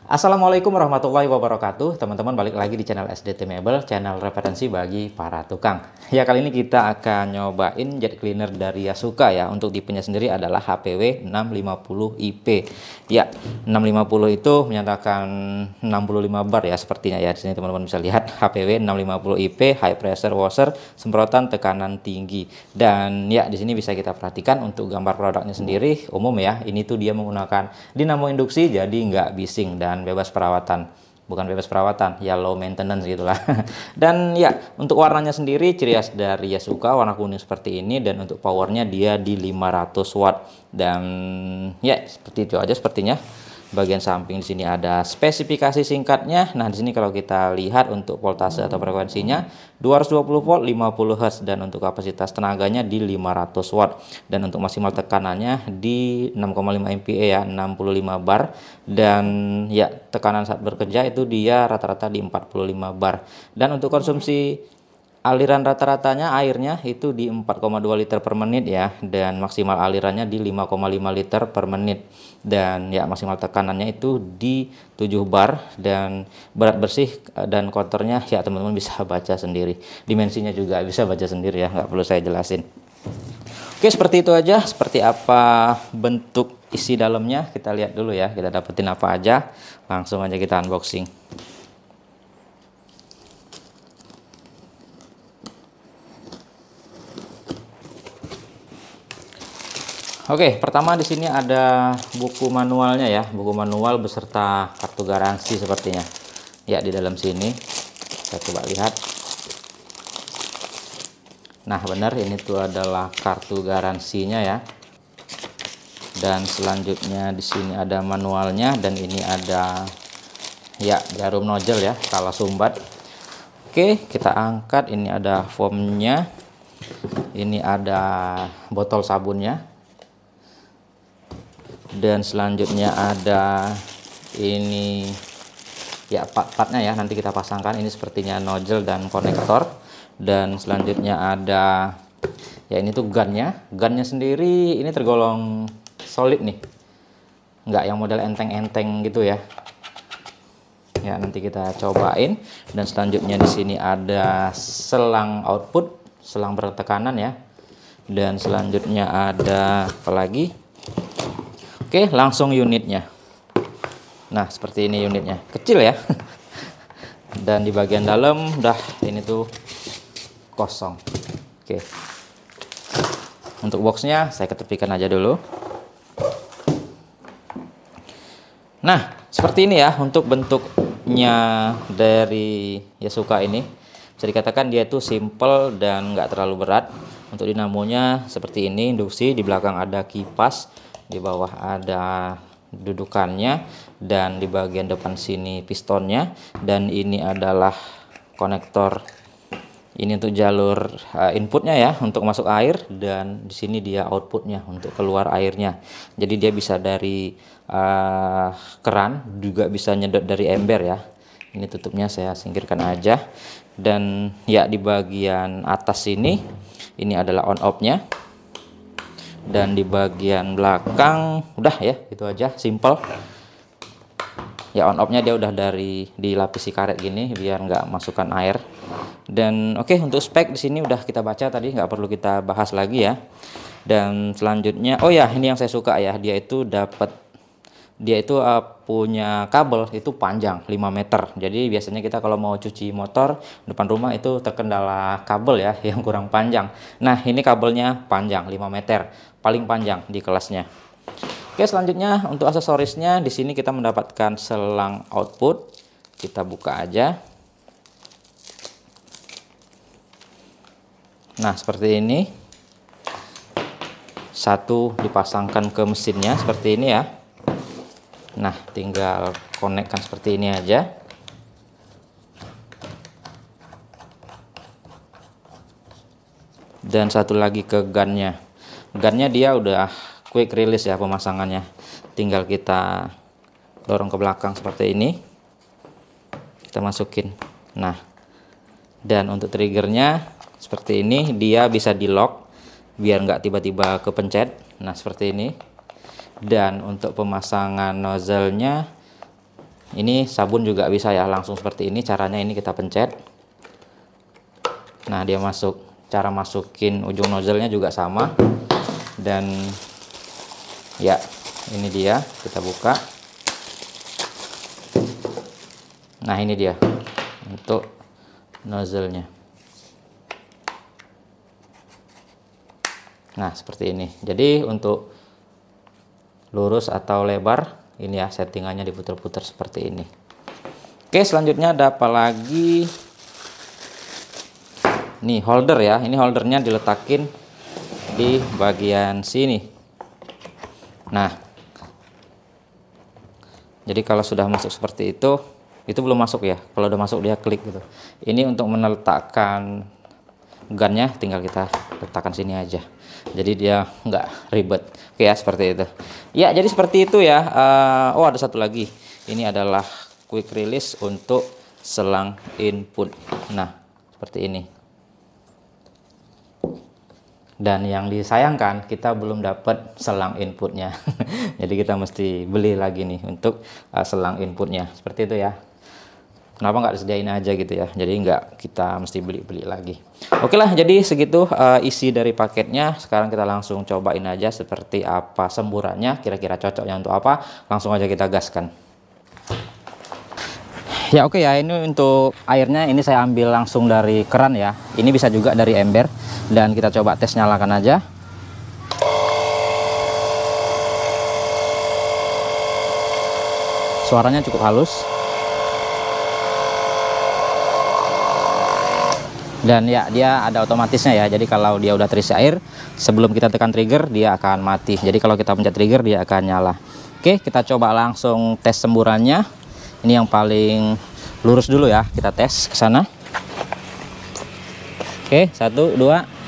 Assalamualaikum warahmatullahi wabarakatuh. Teman-teman, balik lagi di channel SDT Mebel, channel referensi bagi para tukang. Ya, kali ini kita akan nyobain jet cleaner dari Yasuka ya. Untuk tipenya sendiri adalah HPW 650IP. Ya, 650 itu menyatakan 65 bar ya sepertinya ya. Di sini teman-teman bisa lihat HPW 650IP high pressure washer, semprotan tekanan tinggi. Dan ya, di sini bisa kita perhatikan untuk gambar produknya sendiri umum ya. Ini tuh dia menggunakan dinamo induksi, jadi nggak bising dan bebas perawatan, bukan bebas perawatan ya, low maintenance gitulah. Dan ya, untuk warnanya sendiri ciri khas dari Yasuka warna kuning seperti ini, dan untuk powernya dia di 500 watt. Dan ya, seperti itu aja sepertinya. Bagian samping di sini ada spesifikasi singkatnya. Nah, di sini kalau kita lihat untuk voltase atau frekuensinya 220 volt 50 Hz, dan untuk kapasitas tenaganya di 500 watt, dan untuk maksimal tekanannya di 6,5 MPa ya, 65 bar. Dan ya, tekanan saat bekerja itu dia rata-rata di 45 bar. Dan untuk konsumsi aliran rata-ratanya airnya itu di 4,2 liter per menit ya, dan maksimal alirannya di 5,5 liter per menit. Dan ya, maksimal tekanannya itu di 7 bar, dan berat bersih dan kotornya ya teman-teman bisa baca sendiri. Dimensinya juga bisa baca sendiri ya, nggak perlu saya jelasin. Oke, seperti itu aja. Seperti apa bentuk isi dalamnya, kita lihat dulu ya, kita dapetin apa aja. Langsung aja kita unboxing. Oke, pertama di sini ada buku manualnya ya, buku manual beserta kartu garansi sepertinya. Ya, di dalam sini kita coba lihat. Nah, benar ini tuh adalah kartu garansinya ya. Dan selanjutnya di sini ada manualnya, dan ini ada ya jarum nozzle ya, kala sumbat. Oke, kita angkat. Ini ada foamnya. Ini ada botol sabunnya. Dan selanjutnya ada ini ya, part-partnya ya, nanti kita pasangkan. Ini sepertinya nozzle dan konektor. Dan selanjutnya ada ya, ini tuh gunnya. Gunnya sendiri ini tergolong solid nih, nggak yang model enteng-enteng gitu ya. Ya, nanti kita cobain. Dan selanjutnya di sini ada selang output, selang bertekanan ya. Dan selanjutnya ada apa lagi? Oke, langsung unitnya. Nah, seperti ini unitnya, kecil ya. Dan di bagian dalam udah ini tuh kosong. Oke, untuk boxnya saya ketepikan aja dulu. Nah, seperti ini ya untuk bentuknya dari Yasuka ini. Bisa dikatakan dia itu simple dan nggak terlalu berat. Untuk dinamonya seperti ini, induksi. Di belakang ada kipas, di bawah ada dudukannya, dan di bagian depan sini pistonnya. Dan ini adalah konektor, ini untuk jalur inputnya ya, untuk masuk air. Dan di sini dia outputnya untuk keluar airnya. Jadi dia bisa dari keran, juga bisa nyedot dari ember ya. Ini tutupnya saya singkirkan aja. Dan ya, di bagian atas ini adalah on off-nya. Dan di bagian belakang udah ya, itu aja, simple ya. On off nya dia udah dari dilapisi karet gini biar nggak masukkan air. Dan oke, untuk spek di sini udah kita baca tadi, nggak perlu kita bahas lagi ya. Dan selanjutnya, oh ya, ini yang saya suka ya, dia itu punya kabel itu panjang 5 meter. Jadi biasanya kita kalau mau cuci motor depan rumah itu terkendala kabel ya yang kurang panjang. Nah, ini kabelnya panjang 5 meter, paling panjang di kelasnya. Oke, selanjutnya untuk aksesorisnya di sini kita mendapatkan selang output. Kita buka aja. Nah, seperti ini. Satu dipasangkan ke mesinnya seperti ini ya. Nah, tinggal konekkan seperti ini aja. Dan satu lagi ke gunnya. Gunnya dia udah quick release ya pemasangannya. Tinggal kita dorong ke belakang seperti ini. Kita masukin. Nah, dan untuk triggernya seperti ini, dia bisa di lock biar nggak tiba-tiba kepencet. Nah, seperti ini. Dan untuk pemasangan nozzle-nya Ini sabun juga bisa ya, langsung seperti ini caranya. Ini kita pencet, nah dia masuk. Cara masukin ujung nozzle-nya juga sama. Dan ya, ini dia, kita buka. Nah ini dia untuk nozzle-nya. Nah seperti ini. Jadi untuk lurus atau lebar, ini ya settingannya diputar-putar seperti ini. Oke, selanjutnya ada apa lagi? Nih holder ya, ini holdernya diletakin di bagian sini. Nah, jadi kalau sudah masuk seperti itu belum masuk ya. Kalau udah masuk dia klik gitu. Ini untuk meletakkan gunnya, tinggal kita letakkan sini aja. Jadi dia nggak ribet. Oke ya, seperti itu. Ya, jadi seperti itu ya. Oh, ada satu lagi. Ini adalah quick release untuk selang input. Nah, seperti ini. Dan yang disayangkan, kita belum dapat selang inputnya. Jadi kita mesti beli lagi nih untuk selang inputnya. Seperti itu ya. Kenapa nggak disediain aja gitu ya? Jadi nggak kita mesti beli lagi. Oke lah, jadi segitu isi dari paketnya. Sekarang kita langsung cobain aja seperti apa semburannya. Kira-kira cocoknya untuk apa? Langsung aja kita gaskan. Ya oke ya, ini untuk airnya ini saya ambil langsung dari keran ya. Ini bisa juga dari ember. Dan kita coba tes, nyalakan aja. Suaranya cukup halus. Dan ya, dia ada otomatisnya ya. Jadi kalau dia udah terisi air, sebelum kita tekan trigger dia akan mati. Jadi kalau kita pencet trigger dia akan nyala. Oke, kita coba langsung tes semburannya. Ini yang paling lurus dulu ya. Kita tes ke sana. Oke, 1 2.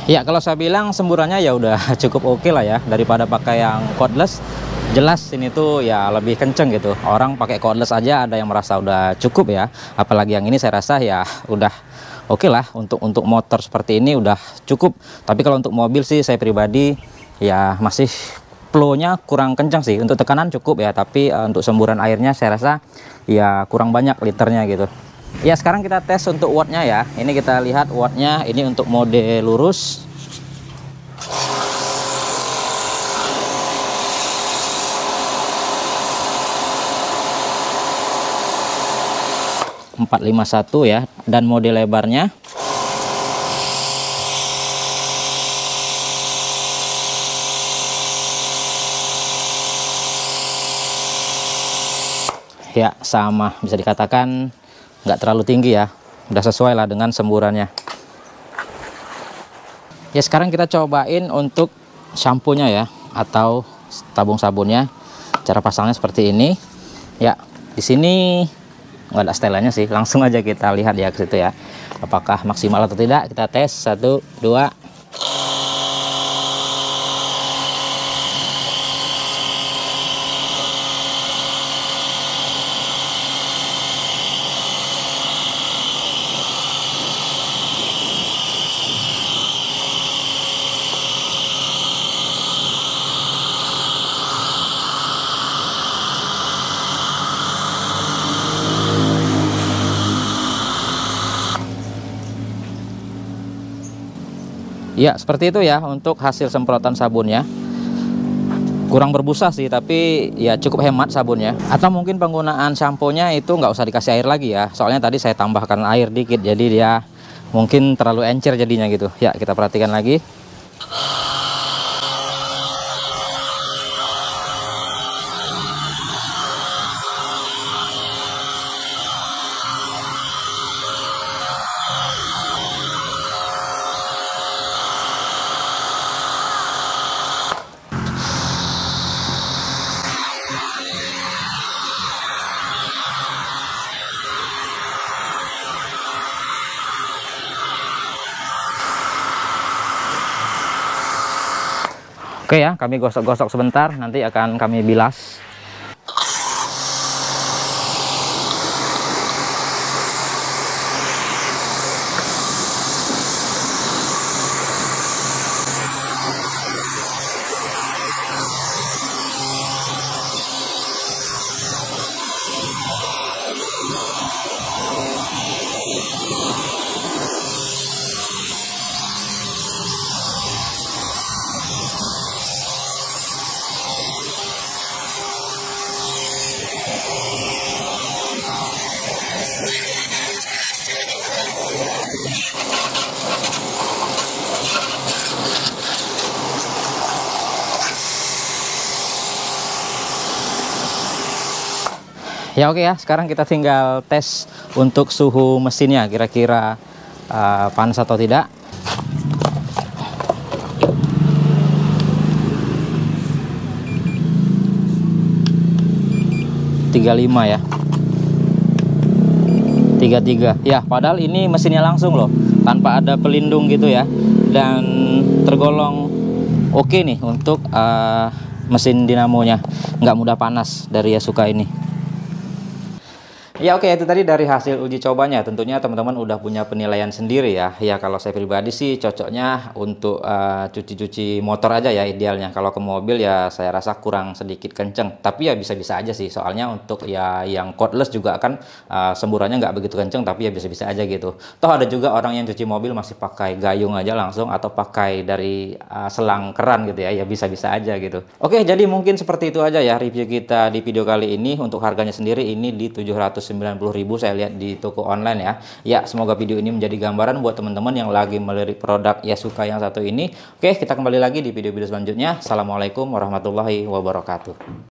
Ya kalau saya bilang semburannya ya udah cukup oke lah ya, daripada pakai yang cordless. Jelas ini tuh ya lebih kenceng gitu. Orang pakai cordless aja ada yang merasa udah cukup ya, apalagi yang ini saya rasa ya udah oke lah. Untuk motor seperti ini udah cukup. Tapi kalau untuk mobil sih saya pribadi ya masih flow-nya kurang kencang sih. Untuk tekanan cukup ya, tapi untuk semburan airnya saya rasa ya kurang banyak liternya gitu. Ya sekarang kita tes untuk wattnya ya. Ini kita lihat wattnya, ini untuk mode lurus. .451 ya, dan mode lebarnya ya sama, bisa dikatakan nggak terlalu tinggi ya, udah sesuai lah dengan semburannya. Ya sekarang kita cobain untuk shampoo-nya ya, atau tabung sabunnya. Cara pasangnya seperti ini ya. Di sini nggak ada setelannya sih, langsung aja kita lihat ya ke situ ya, apakah maksimal atau tidak. Kita tes 1 2. Ya seperti itu ya untuk hasil semprotan sabunnya. Kurang berbusa sih, tapi ya cukup hemat sabunnya. Atau mungkin penggunaan sampo-nya itu nggak usah dikasih air lagi ya, soalnya tadi saya tambahkan air dikit, jadi dia mungkin terlalu encer jadinya gitu ya. Kita perhatikan lagi. Oke ya, kami gosok-gosok sebentar, nanti akan kami bilas. Ya oke ya, sekarang kita tinggal tes untuk suhu mesinnya, kira-kira panas atau tidak. .35 ya, 33 ya, padahal ini mesinnya langsung loh, tanpa ada pelindung gitu ya, dan tergolong oke nih untuk mesin dinamonya, nggak mudah panas dari Yasuka ini. Ya oke, itu tadi dari hasil uji cobanya. Tentunya teman-teman udah punya penilaian sendiri ya. Ya kalau saya pribadi sih cocoknya untuk cuci-cuci motor aja ya idealnya. Kalau ke mobil ya saya rasa kurang sedikit kenceng. Tapi ya bisa-bisa aja sih. Soalnya untuk ya yang cordless juga kan semburannya nggak begitu kenceng. Tapi ya bisa-bisa aja gitu. Toh ada juga orang yang cuci mobil masih pakai gayung aja langsung, atau pakai dari selang keran gitu ya. Ya bisa-bisa aja gitu. Oke, jadi mungkin seperti itu aja ya review kita di video kali ini. Untuk harganya sendiri ini di 790.000 saya lihat di toko online ya. Ya, semoga video ini menjadi gambaran buat teman-teman yang lagi melirik produk Yasuka yang satu ini. Oke, kita kembali lagi di video-video selanjutnya. Assalamualaikum warahmatullahi wabarakatuh.